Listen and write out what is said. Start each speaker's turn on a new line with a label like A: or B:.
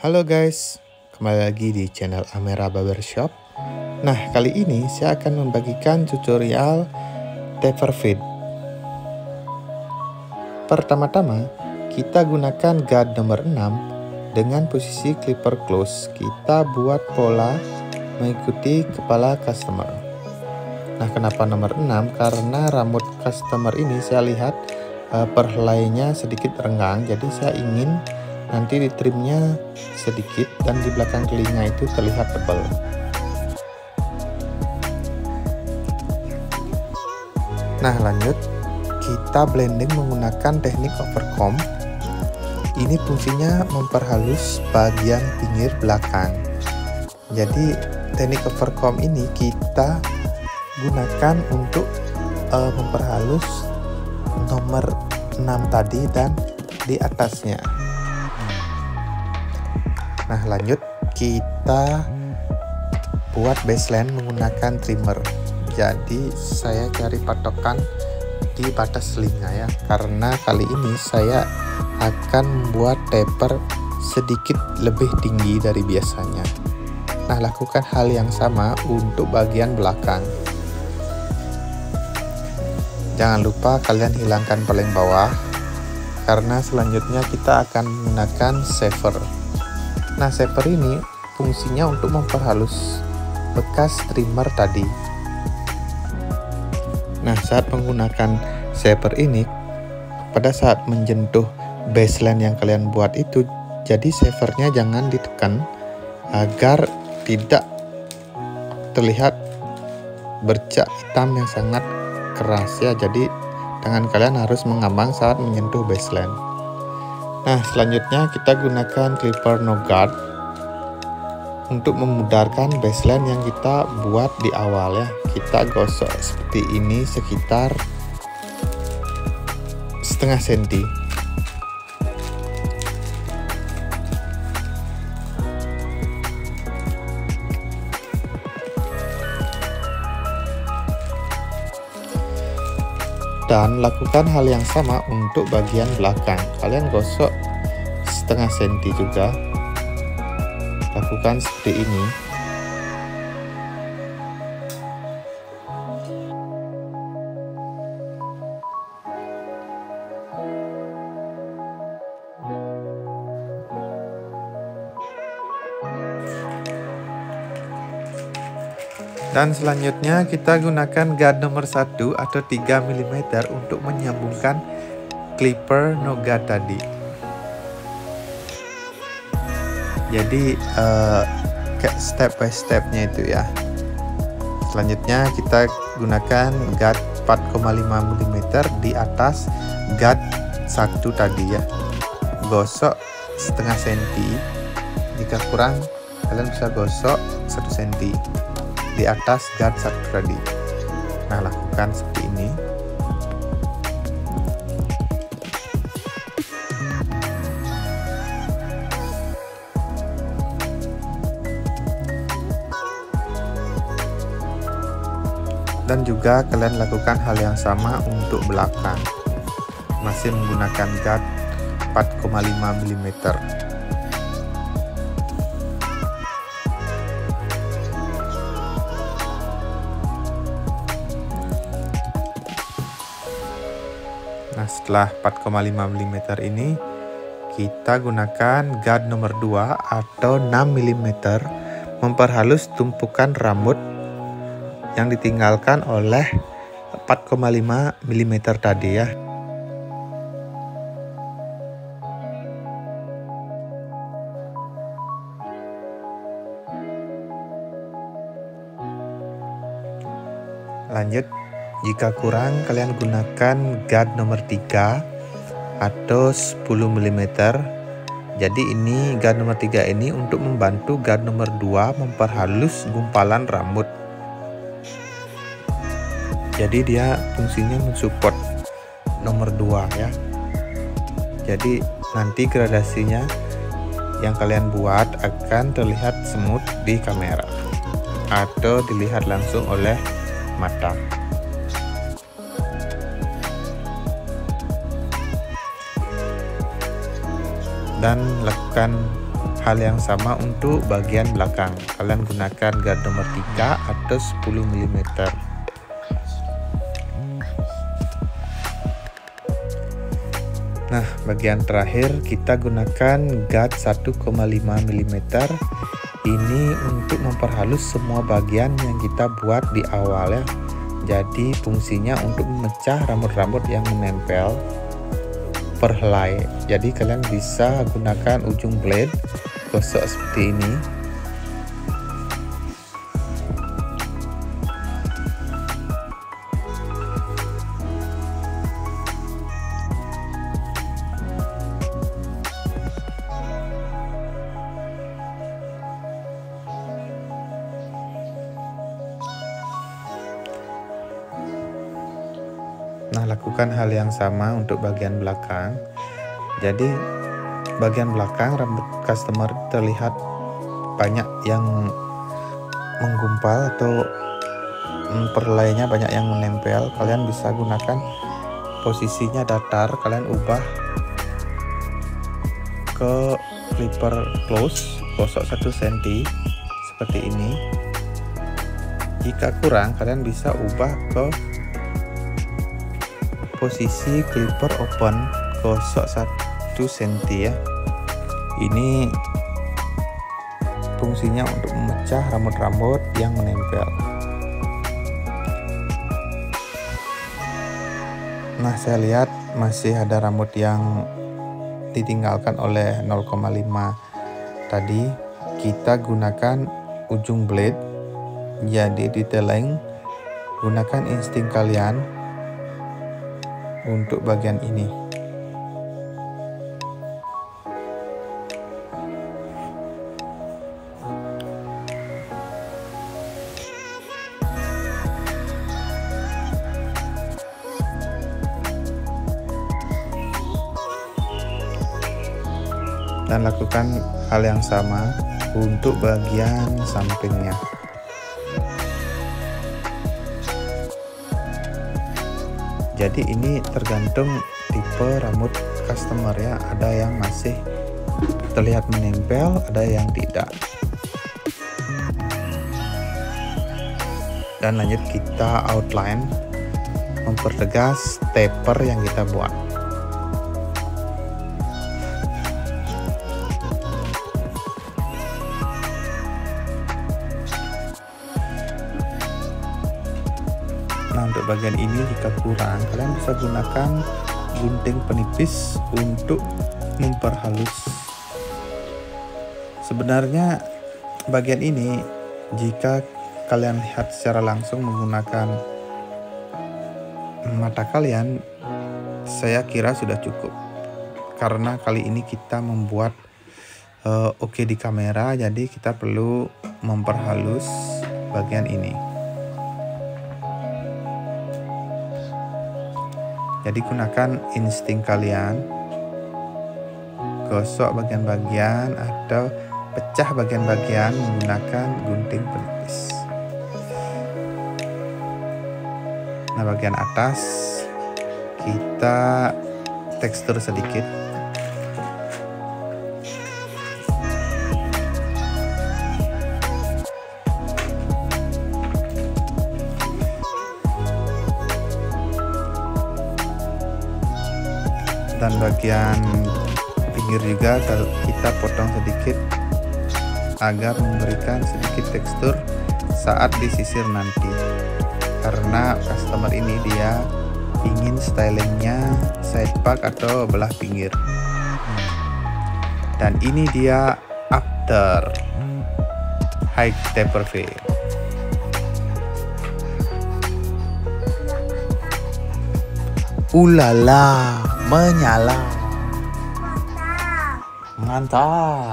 A: Halo guys, kembali lagi di channel Amera Barbershop. Nah, kali ini saya akan membagikan tutorial taper fade. Pertama-tama, kita gunakan guard nomor 6 dengan posisi clipper close. Kita buat pola mengikuti kepala customer. Nah, kenapa nomor 6? Karena rambut customer ini saya lihat perhelainya sedikit renggang, jadi saya ingin nanti di trimnya sedikit dan di belakang telinga itu terlihat tebal. Nah, lanjut kita blending menggunakan teknik overcomb. Ini fungsinya memperhalus bagian pinggir belakang. Jadi teknik overcomb ini kita gunakan untuk memperhalus nomor 6 tadi dan di atasnya. Nah, lanjut kita buat baseline menggunakan trimmer. Jadi saya cari patokan di batas telinga ya, karena kali ini saya akan membuat taper sedikit lebih tinggi dari biasanya. Nah, lakukan hal yang sama untuk bagian belakang. Jangan lupa kalian hilangkan paling bawah, karena selanjutnya kita akan menggunakan shaver. Nah, shaver ini fungsinya untuk memperhalus bekas trimmer tadi. Nah, saat menggunakan shaver ini, pada saat menyentuh baseline yang kalian buat itu, jadi shavernya jangan ditekan agar tidak terlihat bercak hitam yang sangat keras ya. Jadi tangan kalian harus mengambang saat menyentuh baseline. Nah, selanjutnya kita gunakan clipper no guard untuk memudarkan baseline yang kita buat di awal ya. Kita gosok seperti ini sekitar setengah senti. Dan lakukan hal yang sama untuk bagian belakang. Kalian gosok setengah senti juga. Lakukan seperti ini. Dan selanjutnya kita gunakan guard nomor 1 atau 3 mm untuk menyambungkan clipper no guard tadi. Jadi kayak step by stepnya itu ya. Selanjutnya kita gunakan guard 4,5 mm di atas guard 1 tadi ya. Gosok setengah senti. Jika kurang kalian bisa gosok 1 senti di atas guard 1 tadi. Nah, lakukan seperti ini. Dan juga kalian lakukan hal yang sama untuk belakang, masih menggunakan guard 4,5 mm. Nah, setelah 4,5 mm ini kita gunakan guard nomor 2 atau 6 mm memperhalus tumpukan rambut yang ditinggalkan oleh 4,5 mm tadi ya. Lanjut, jika kurang kalian gunakan guard nomor 3 atau 10 mm. Jadi ini guard nomor 3 ini untuk membantu guard nomor 2 memperhalus gumpalan rambut. Jadi dia fungsinya mensupport nomor 2 ya. Jadi nanti gradasinya yang kalian buat akan terlihat smooth di kamera atau dilihat langsung oleh mata. Dan lakukan hal yang sama untuk bagian belakang. Kalian gunakan guard nomor 3 atau 10 mm. Nah, bagian terakhir kita gunakan guard 1,5 mm. Ini untuk memperhalus semua bagian yang kita buat di awal ya. Jadi fungsinya untuk memecah rambut-rambut yang menempel per helai. Jadi kalian bisa gunakan ujung blade gosok seperti ini. Nah, lakukan hal yang sama untuk bagian belakang. Jadi bagian belakang rambut customer terlihat banyak yang menggumpal atau perlainya banyak yang menempel. Kalian bisa gunakan posisinya datar, kalian ubah ke clipper close, gosok 1 cm seperti ini. Jika kurang, kalian bisa ubah ke posisi clipper open, gosok 1 cm ya. Ini fungsinya untuk memecah rambut-rambut yang menempel. Nah, saya lihat masih ada rambut yang ditinggalkan oleh 0,5 tadi. Kita gunakan ujung blade, jadi detailing, gunakan insting kalian untuk bagian ini. Dan lakukan hal yang sama untuk bagian sampingnya. Jadi ini tergantung tipe rambut customer ya. Ada yang masih terlihat menempel, ada yang tidak. Dan lanjut kita outline, mempertegas taper yang kita buat. Nah, untuk bagian ini jika kurang, kalian bisa gunakan gunting penipis untuk memperhalus. Sebenarnya bagian ini jika kalian lihat secara langsung menggunakan mata kalian, saya kira sudah cukup. Karena kali ini kita membuat oke di kamera, jadi kita perlu memperhalus bagian ini. Jadi gunakan insting kalian, gosok bagian-bagian atau pecah bagian-bagian menggunakan gunting penipis. Nah, bagian atas kita tekstur sedikit. Dan bagian pinggir juga kita potong sedikit agar memberikan sedikit tekstur saat disisir nanti. Karena customer ini dia ingin stylingnya side part atau belah pinggir. Dan ini dia after high taper fade. Ulala, menyala. Mantap.